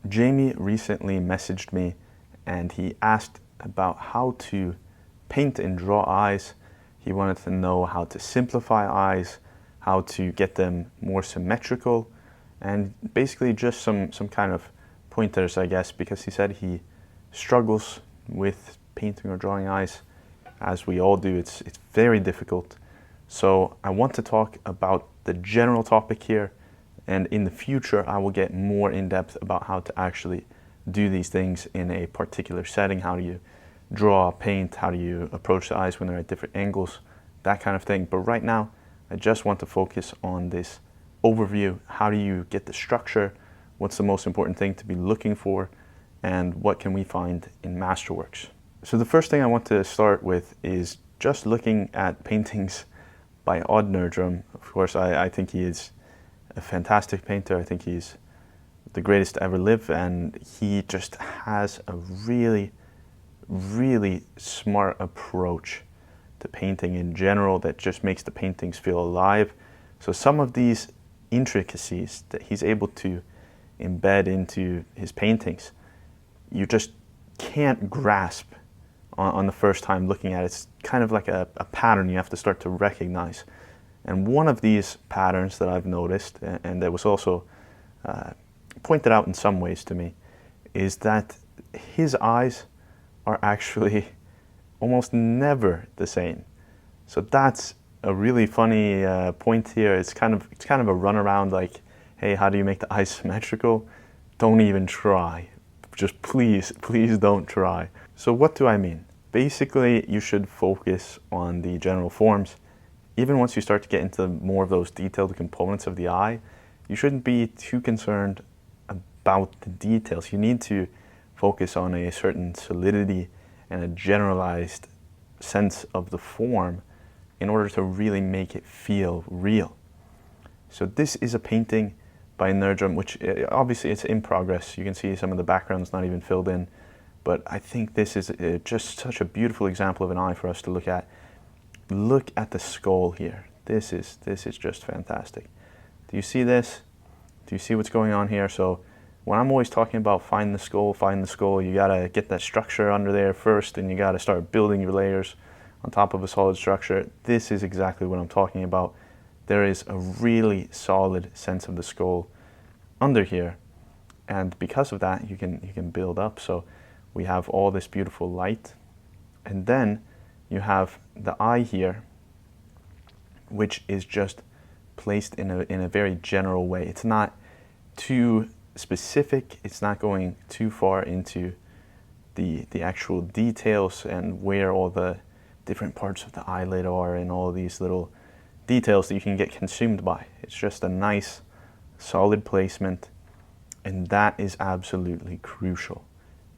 Jamie recently messaged me and he asked about how to paint and draw eyes. He wanted to know how to simplify eyes, how to get them more symmetrical, and basically just some kind of pointers, I guess, because he said he struggles with painting or drawing eyes, as we all do. It's very difficult. So I want to talk about the general topic here, and in the future I will get more in depth about how to actually do these things in a particular setting. How do you draw, paint, how do you approach the eyes when they're at different angles, that kind of thing. But right now I just want to focus on this overview. How do you get the structure? What's the most important thing to be looking for? And what can we find in Masterworks? So the first thing I want to start with is just looking at paintings by Odd Nerdrum. Of course, I think he is a fantastic painter. I think he's the greatest to ever live, and he just has a really, really smart approach to painting in general that just makes the paintings feel alive. So some of these intricacies that he's able to embed into his paintings, you just can't grasp on the first time looking at it. It's kind of like a pattern you have to start to recognize. And one of these patterns that I've noticed, and that was also pointed out in some ways to me, is that his eyes are actually almost never the same. So that's a really funny point here. It's kind of a runaround, like, hey, how do you make the eyes symmetrical? Don't even try. Just please don't try. So what do I mean? Basically, you should focus on the general forms. Even once you start to get into more of those detailed components of the eye, you shouldn't be too concerned about the details. You need to focus on a certain solidity and a generalized sense of the form in order to really make it feel real. So this is a painting by Nerdrum, which obviously it's in progress. You can see some of the background's not even filled in, but I think this is just such a beautiful example of an eye for us to look at. Look at the skull here. This is just fantastic. Do you see this? Do you see what's going on here? So when I'm always talking about find the skull, you gotta get that structure under there first, and you gotta start building your layers on top of a solid structure. This is exactly what I'm talking about. There is a really solid sense of the skull under here, and because of that you can build up. So we have all this beautiful light, and then you have the eye here, which is just placed in a very general way. It's not too specific, it's not going too far into the actual details and where all the different parts of the eyelid are and all these little details that you can get consumed by. It's just a nice solid placement, and that is absolutely crucial.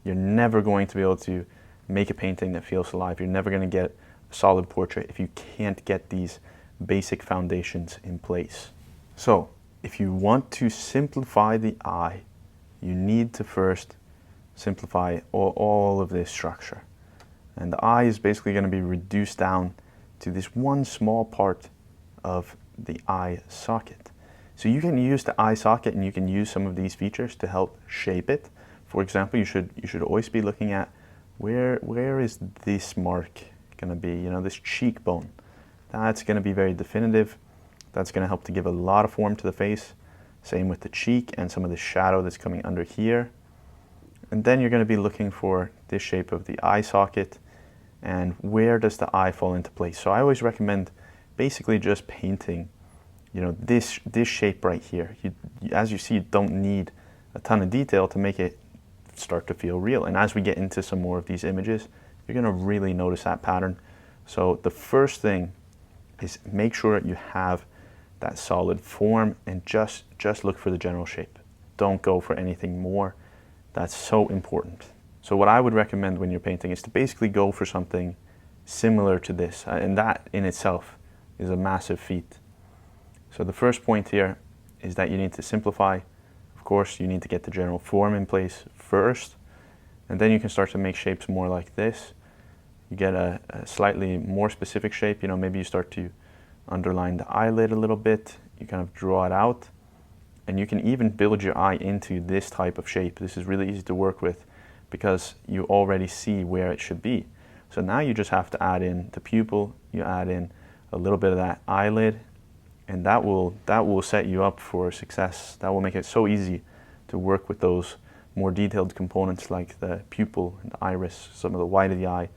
You're never going to be able to make a painting that feels alive. You're never going to get a solid portrait if you can't get these basic foundations in place. So if you want to simplify the eye, you need to first simplify all of this structure. And the eye is basically going to be reduced down to this one small part of the eye socket. So you can use the eye socket and you can use some of these features to help shape it. For example, you should always be looking at where is this mark going to be, you know, this cheekbone. That's going to be very definitive. That's going to help to give a lot of form to the face. Same with the cheek and some of the shadow that's coming under here. And then you're going to be looking for this shape of the eye socket and where does the eye fall into place. So I always recommend basically just painting, you know, this shape right here. As you see, you don't need a ton of detail to make it start to feel real. And as we get into some more of these images, you're going to really notice that pattern. So the first thing is make sure you have that solid form and just look for the general shape. Don't go for anything more. That's so important. So what I would recommend when you're painting is to basically go for something similar to this, and that in itself is a massive feat. So the first point here is that you need to simplify. Of course, you need to get the general form in place first, and then you can start to make shapes more like this. You get a slightly more specific shape, you know, maybe you start to underline the eyelid a little bit, you kind of draw it out, And you can even build your eye into this type of shape. This is really easy to work with because you already see where it should be. So now you just have to add in the pupil, you add in a little bit of that eyelid, and that will set you up for success. That will make it so easy to work with those more detailed components like the pupil and the iris, some of the white of the eye.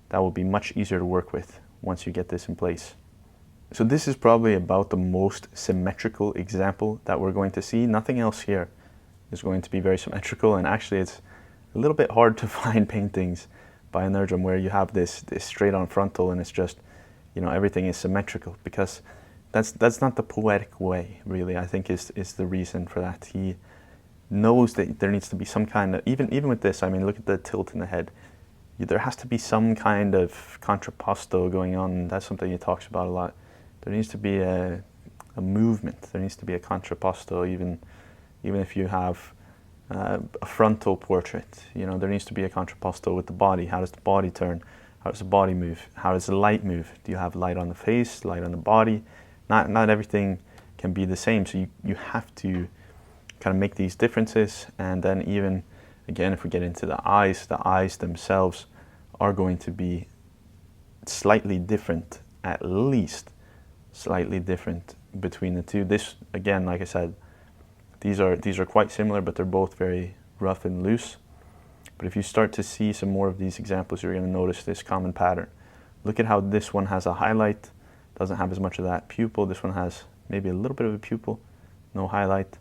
That will be much easier to work with once you get this in place. So this is probably about the most symmetrical example that we're going to see. Nothing else here is going to be very symmetrical, and actually it's a little bit hard to find paintings by a Nerdrum where you have this straight on frontal and it's just, you know, everything is symmetrical, because that's not the poetic way, really, I think is the reason for that. He knows that there needs to be some kind of, even with this, I mean, look at the tilt in the head. There has to be some kind of contrapposto going on. That's something he talks about a lot. There needs to be a movement. There needs to be a contrapposto, even if you have a frontal portrait. You know, there needs to be a contrapposto with the body. How does the body turn? How does the body move? How does the light move? Do you have light on the face, light on the body? Not everything can be the same, so you have to kind of make these differences. And then even, again, if we get into the eyes themselves are going to be slightly different, at least slightly different between the two. This, again, like I said, these are quite similar, but they're both very rough and loose. But if you start to see some more of these examples, you're going to notice this common pattern. Look at how this one has a highlight, doesn't have as much of that pupil. This one has maybe a little bit of a pupil, no highlight.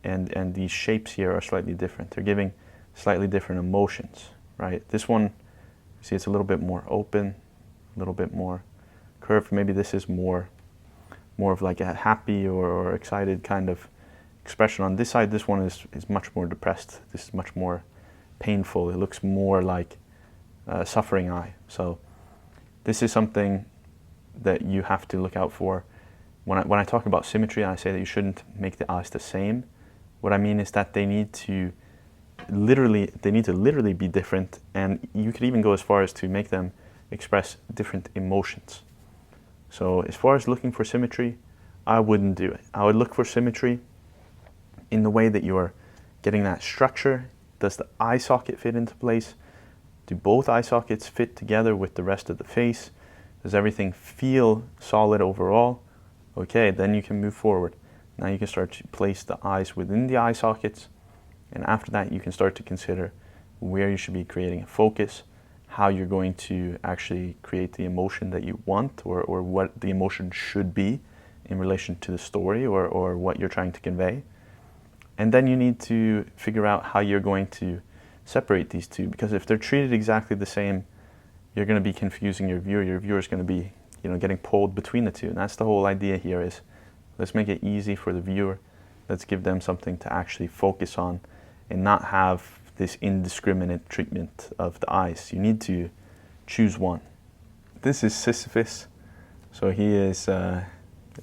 And these shapes here are slightly different. They're giving slightly different emotions, right? This one, see, it's a little bit more open, a little bit more curved. Maybe this is more of like a happy or excited kind of expression. On this side, this one is much more depressed. This is much more painful. It looks more like a suffering eye. So this is something that you have to look out for. When I talk about symmetry, I say that you shouldn't make the eyes the same. What I mean is that they need to literally be different, and you could even go as far as to make them express different emotions. So as far as looking for symmetry, I wouldn't do it. I would look for symmetry in the way that you're getting that structure. Does the eye socket fit into place? Do both eye sockets fit together with the rest of the face? Does everything feel solid overall? Okay, then you can move forward. Now you can start to place the eyes within the eye sockets, and after that you can start to consider where you should be creating a focus, how you're going to actually create the emotion that you want, or what the emotion should be in relation to the story or what you're trying to convey. And then you need to figure out how you're going to separate these two, because if they're treated exactly the same, you're going to be confusing your viewer. Your viewer is going to be, you know, getting pulled between the two. And that's the whole idea here, is let's make it easy for the viewer. Let's give them something to actually focus on and not have this indiscriminate treatment of the eyes. You need to choose one. This is Sisyphus. So he is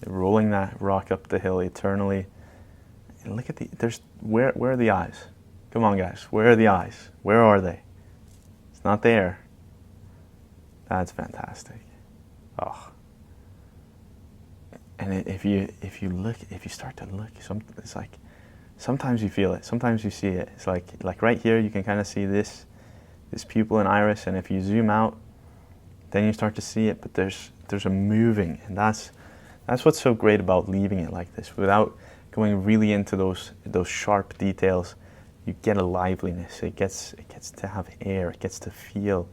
rolling that rock up the hill eternally. And look at where are the eyes? Come on, guys, where are the eyes? Where are they? It's not there. That's fantastic. Oh. And if you start to look, it's like sometimes you feel it, sometimes you see it. It's like right here you can kind of see this pupil and iris, and if you zoom out, then you start to see it. But there's a moving, and that's what's so great about leaving it like this, without going really into those sharp details. You get a liveliness. It gets to have air. It gets to feel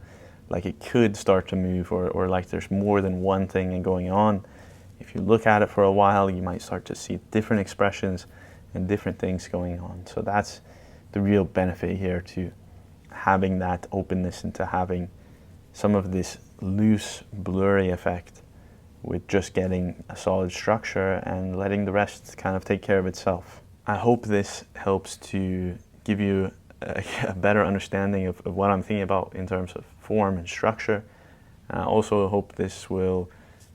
like it could start to move, or like there's more than one thing going on. If you look at it for a while, you might start to see different expressions and different things going on. So that's the real benefit here, to having that openness and to having some of this loose, blurry effect with just getting a solid structure and letting the rest kind of take care of itself. I hope this helps to give you a better understanding of what I'm thinking about in terms of form and structure. I also hope this will,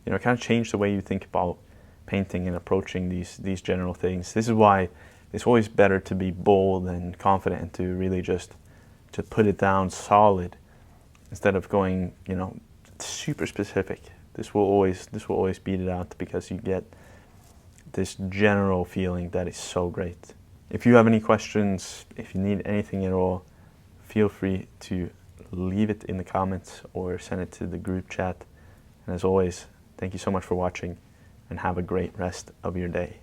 you know, kind of change the way you think about painting and approaching these general things. This is why it's always better to be bold and confident and to really just to put it down solid instead of going, you know, super specific. This will always beat it out, because you get this general feeling that is so great. If you have any questions, if you need anything at all, feel free to leave it in the comments or send it to the group chat. And as always, thank you so much for watching, and have a great rest of your day.